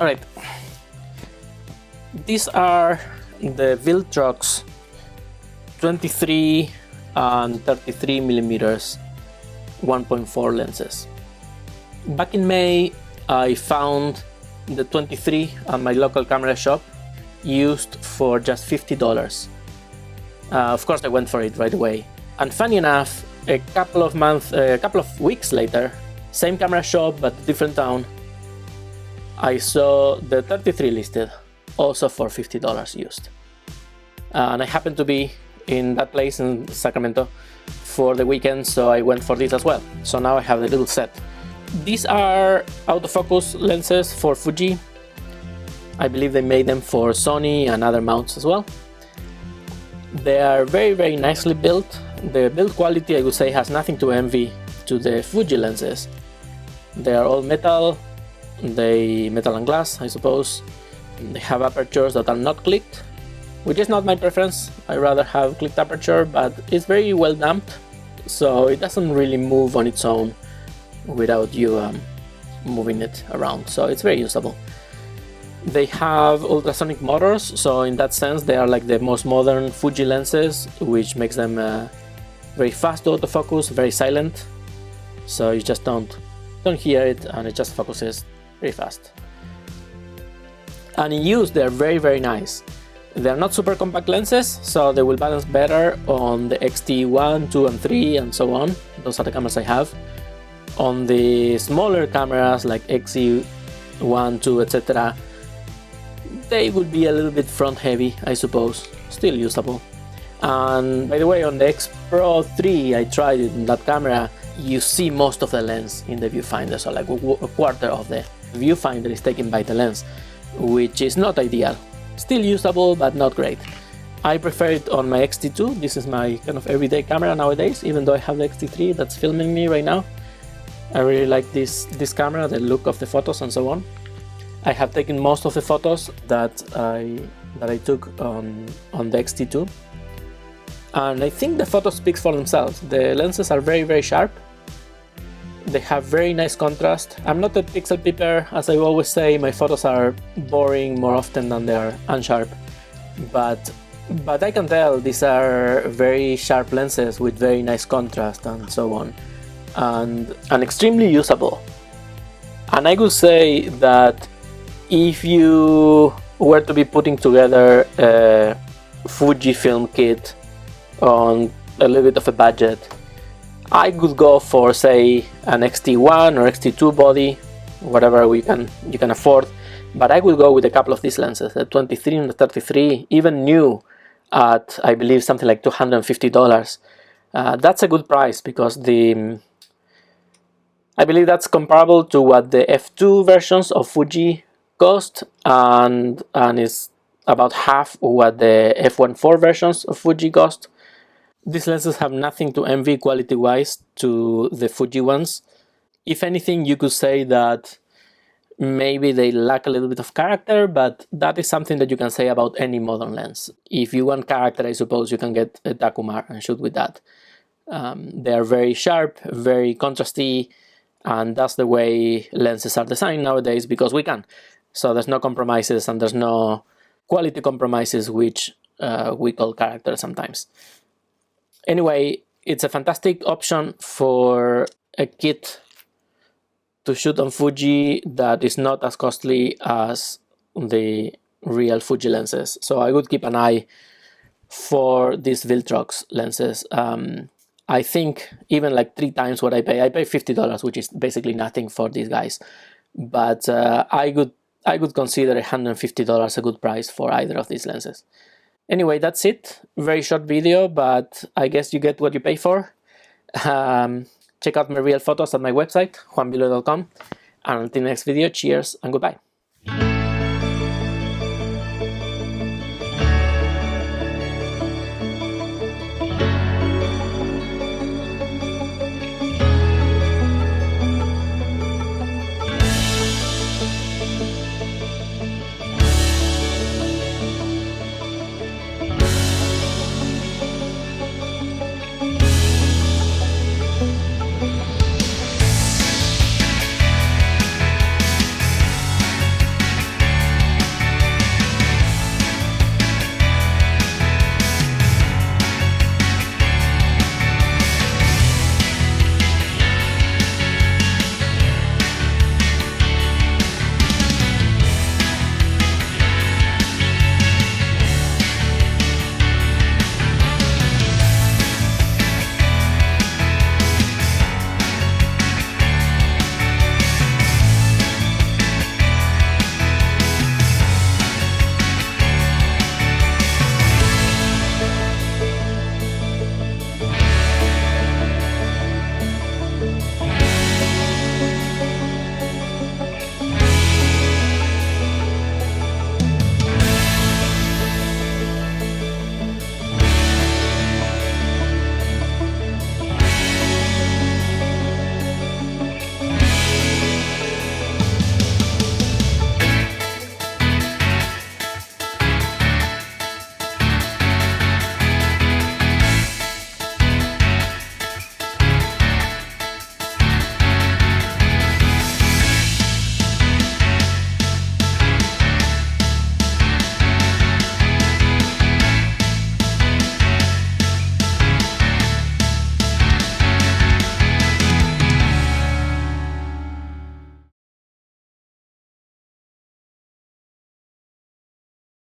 Alright, these are the Viltrox 23 and 33 millimeters 1.4 lenses. Back in May, I found the 23 at my local camera shop used for just $50. Of course, I went for it right away. And funny enough, a couple of weeks later, same camera shop but different town, I saw the 33 listed, also for $50 used. And I happened to be in that place in Sacramento for the weekend, so I went for this as well. So now I have the little set. These are autofocus lenses for Fuji. I believe they made them for Sony and other mounts as well. They are very nicely built. The build quality, I would say, has nothing to envy to the Fuji lenses. They are all metal, metal and glass, I suppose. They have apertures that are not clicked, which is not my preference. I rather have clicked aperture, but it's very well damped, so it doesn't really move on its own without you moving it around, so it's very usable. They have ultrasonic motors, so in that sense they are like the most modern Fuji lenses, which makes them very fast autofocus, very silent, so you just don't hear it and it just focuses very fast. And in use they're very nice. They're not super compact lenses, so they will balance better on the X-T1, 2 and 3 and so on. Those are the cameras I have. On the smaller cameras like X-E1, 2, etc., they would be a little bit front heavy, I suppose. Still usable. And by the way, on the X Pro 3, I tried it in that camera, you see most of the lens in the viewfinder, so like a quarter of the viewfinder is taken by the lens, which is not ideal. Still usable, but not great. I prefer it on my X-T2. This is my kind of everyday camera nowadays, even though I have the X-T3 that's filming me right now. I really like this camera, the look of the photos and so on. I have taken most of the photos that I took on the X-T2, and I think the photos speak for themselves. The lenses are very sharp. They have very nice contrast. I'm not a pixel peeper, as I always say. My photos are boring more often than they are unsharp, but I can tell these are very sharp lenses with very nice contrast and so on, and extremely usable. And I would say that if you were to be putting together a Fujifilm kit on a little bit of a budget, I could go for, say, an X-T1 or X-T2 body, whatever you can afford, but I would go with a couple of these lenses, the 23 and the 33, even new at, I believe, something like $250. That's a good price, because I believe that's comparable to what the F2 versions of Fuji cost, and is about half what the F1.4 versions of Fuji cost. These lenses have nothing to envy quality-wise to the Fuji ones. If anything, you could say that maybe they lack a little bit of character, but that is something that you can say about any modern lens. If you want character, I suppose you can get a Takumar and shoot with that. They are very sharp, very contrasty, and that's the way lenses are designed nowadays, because we can. So there's no compromises, and there's no quality compromises, which we call character sometimes. Anyway, it's a fantastic option for a kit to shoot on Fuji that is not as costly as the real Fuji lenses. So I would keep an eye for these Viltrox lenses. I think even like 3 times what I pay. I pay $50, which is basically nothing for these guys. But I would consider $150 a good price for either of these lenses. Anyway, that's it. Very short video, but I guess you get what you pay for. Check out my real photos at my website, juanvilo.com. And until next video, cheers and goodbye.